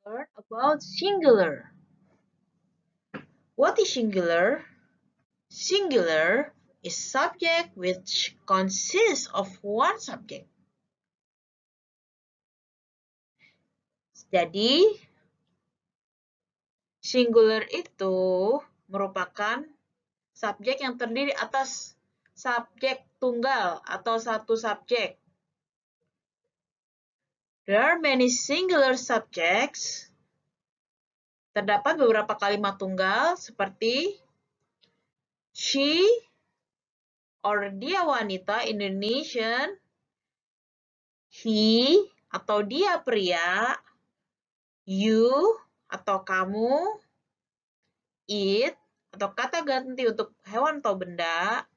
Learn about singular. What is singular? Singular is subject which consists of one subject. Jadi, singular itu merupakan subjek yang terdiri atas subjek tunggal atau satu subjek. There are many singular subjects. Terdapat beberapa kalimat tunggal seperti she or dia wanita Indonesian, he atau dia pria, you atau kamu, it atau kata ganti untuk hewan atau benda,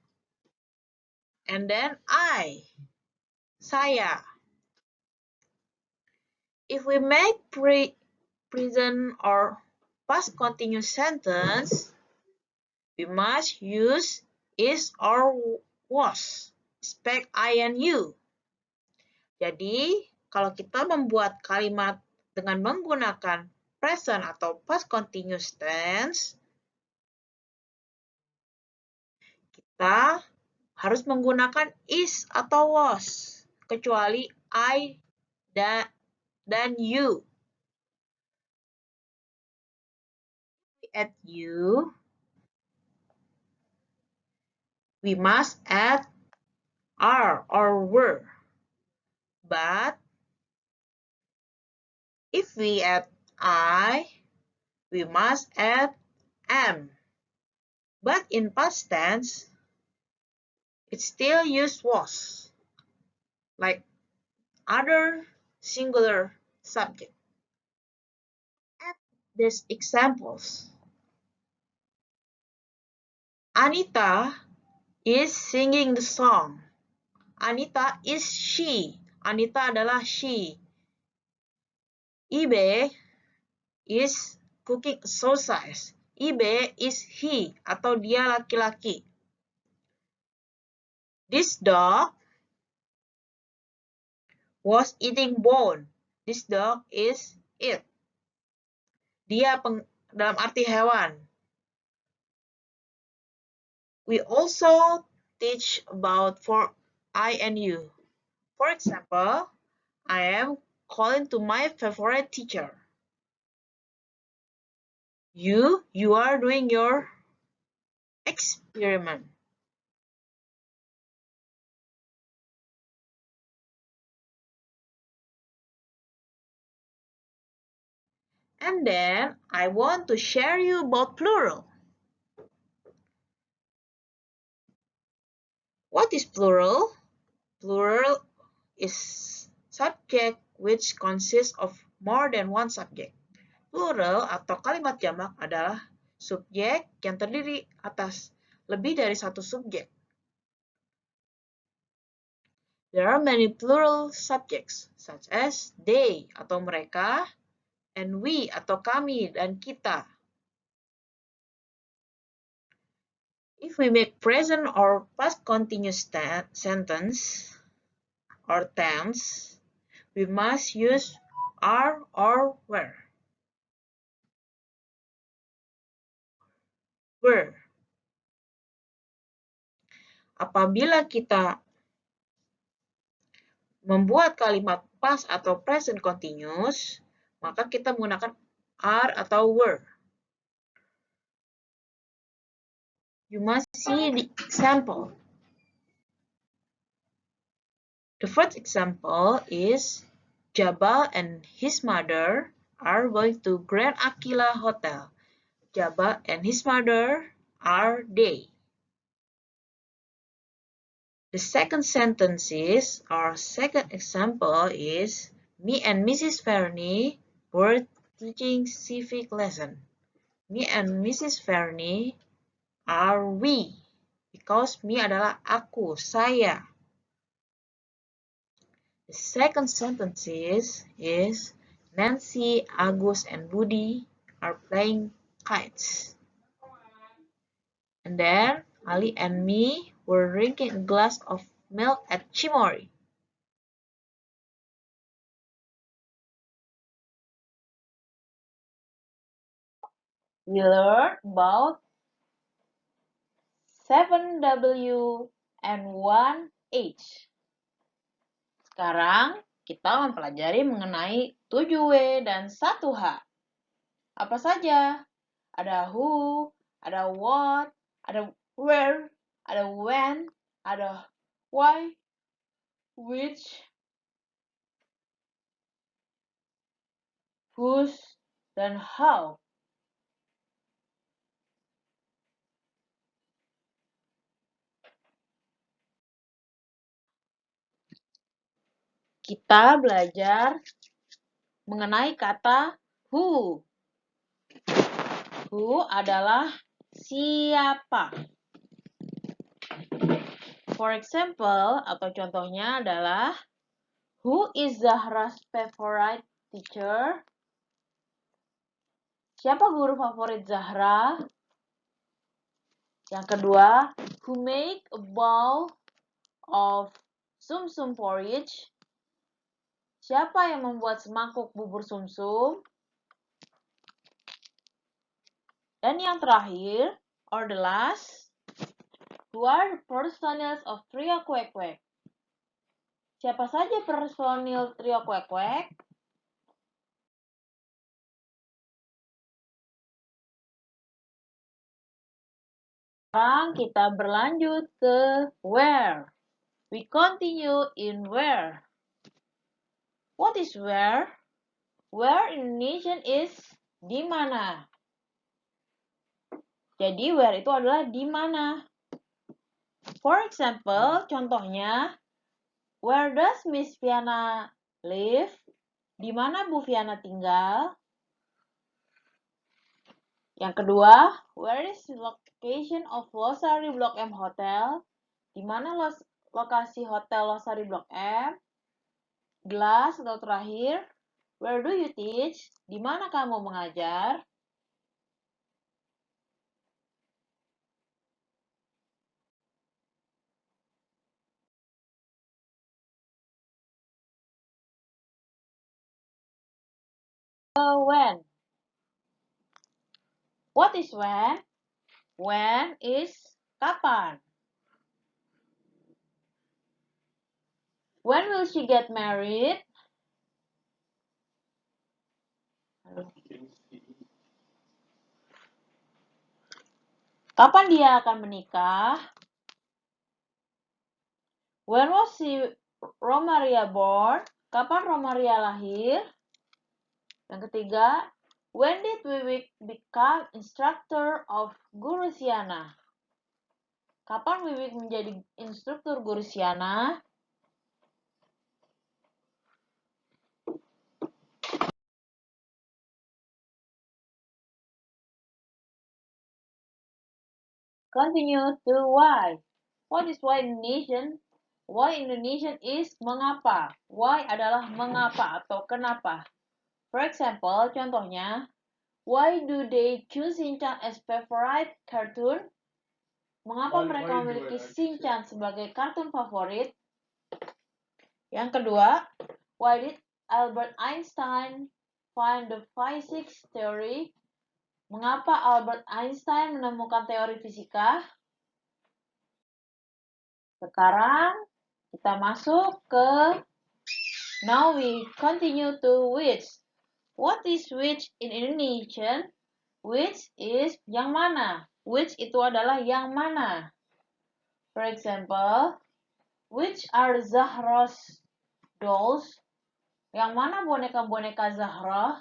and then I, saya. If we make present or past continuous sentence, we must use is or was, expect I and you. Jadi, kalau kita membuat kalimat dengan menggunakan present atau past continuous tense, kita harus menggunakan is atau was, kecuali I dan you. Add you, we must add are or were. But if we add I, we must add am. But in past tense, it still use was, like other singular subject. Add these examples. Anita is singing the song. Anita is she. Anita adalah she. Ibe is cooking sausage. Ibe is he atau dia laki-laki. This dog was eating bone. This dog is it. Dia dalam arti hewan. We also teach about for I and you. For example, I am calling to my favorite teacher. You are doing your experiment. And then I want to share you about plural. What is plural? Plural is subject which consists of more than one subject. Plural atau kalimat jamak adalah subjek yang terdiri atas lebih dari satu subjek. There are many plural subjects such as they atau mereka, and we atau kami dan kita. If we make present or past continuous sentence or tense, we must use are or were. Were. Apabila kita membuat kalimat past atau present continuous, maka kita menggunakan are atau were. You must see the example. The first example is Jabal and his mother are going to Grand Aquila Hotel. Jabal and his mother are they. The second sentence is, or second example is, me and Mrs. Fernie were teaching civic lesson. Me and Mrs. Fernie are we, because me adalah aku, saya. The second sentence is Nancy, Agus, and Budi are playing kites. And then Ali and me were drinking a glass of milk at Chimori. We learn about 7W and 1H. Sekarang kita mempelajari mengenai 7W dan 1H. Apa saja? Ada who, ada what, ada where, ada when, ada why, which, whose, dan how. Kita belajar mengenai kata who. Who adalah siapa. For example, atau contohnya adalah, who is Zahra's favorite teacher? Siapa guru favorit Zahra? Yang kedua, who make a bowl of sumsum porridge? Siapa yang membuat semangkuk bubur sumsum? Dan yang terakhir, or the last, who are the personals of trio kuek-kuek? Siapa saja personil trio kuek-kuek? Sekarang kita berlanjut ke where. We continue in where. What is where? Where in Indonesian is di mana. Jadi where itu adalah di mana. For example, contohnya, where does Miss Viana live? Di mana Bu Viana tinggal? Yang kedua, where is the location of Losari Blok M Hotel? Di mana lokasi Hotel Losari Blok M? Gelas atau terakhir, where do you teach? Di mana kamu mengajar? When. What is when? When is kapan. When will she get married? Kapan dia akan menikah? When was Romaria born? Kapan Romaria lahir? Yang ketiga, when did Wiwik become instructor of Guru Siana? Kapan Wiwik menjadi instruktur Guru Siana? Continue to why. What is why Indonesian? Why Indonesian is mengapa. Why adalah mengapa atau kenapa. For example, contohnya, why do they choose Shinchan as favorite cartoon? Mengapa mereka memiliki Shinchan sebagai kartun favorit? Yang kedua, why did Albert Einstein find the physics theory? Mengapa Albert Einstein menemukan teori fisika? Sekarang kita masuk ke now we continue to which. What is which in Indonesian? Which is yang mana. Which itu adalah yang mana. For example, which are Zahra's dolls? Yang mana boneka-boneka Zahra?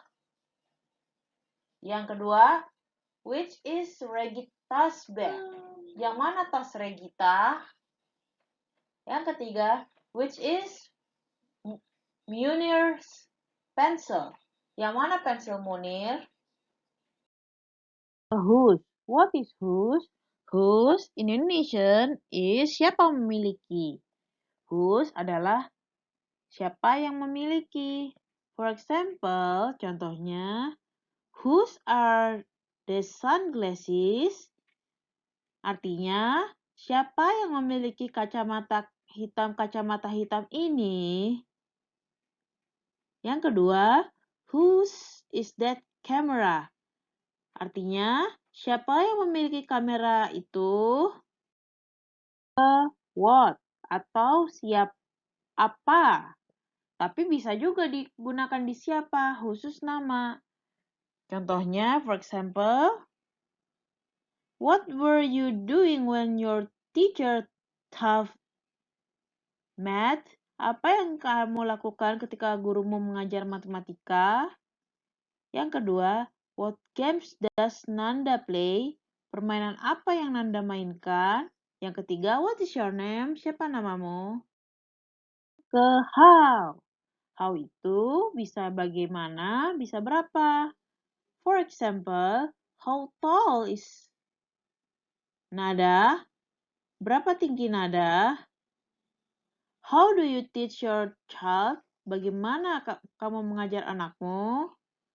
Yang kedua, which is Regita's bag? Yang mana tas Regita? Yang ketiga, which is Munir's pencil? Yang mana pensil Munir? Whose. What is whose? Whose in Indonesian is siapa memiliki. Whose adalah siapa yang memiliki. For example, contohnya, whose are the sunglasses? Artinya, siapa yang memiliki kacamata hitam ini? Yang kedua, whose is that camera? Artinya, siapa yang memiliki kamera itu? What atau siap apa. Tapi bisa juga digunakan di siapa, khusus nama. Contohnya, for example, what were you doing when your teacher taught math? Apa yang kamu lakukan ketika gurumu mengajar matematika? Yang kedua, what games does Nanda play? Permainan apa yang Nanda mainkan? Yang ketiga, what is your name? Siapa namamu? Ke how. How itu bisa bagaimana, bisa berapa. For example, how tall is Nada? Berapa tinggi Nada? How do you teach your child? Bagaimana kamu mengajar anakmu?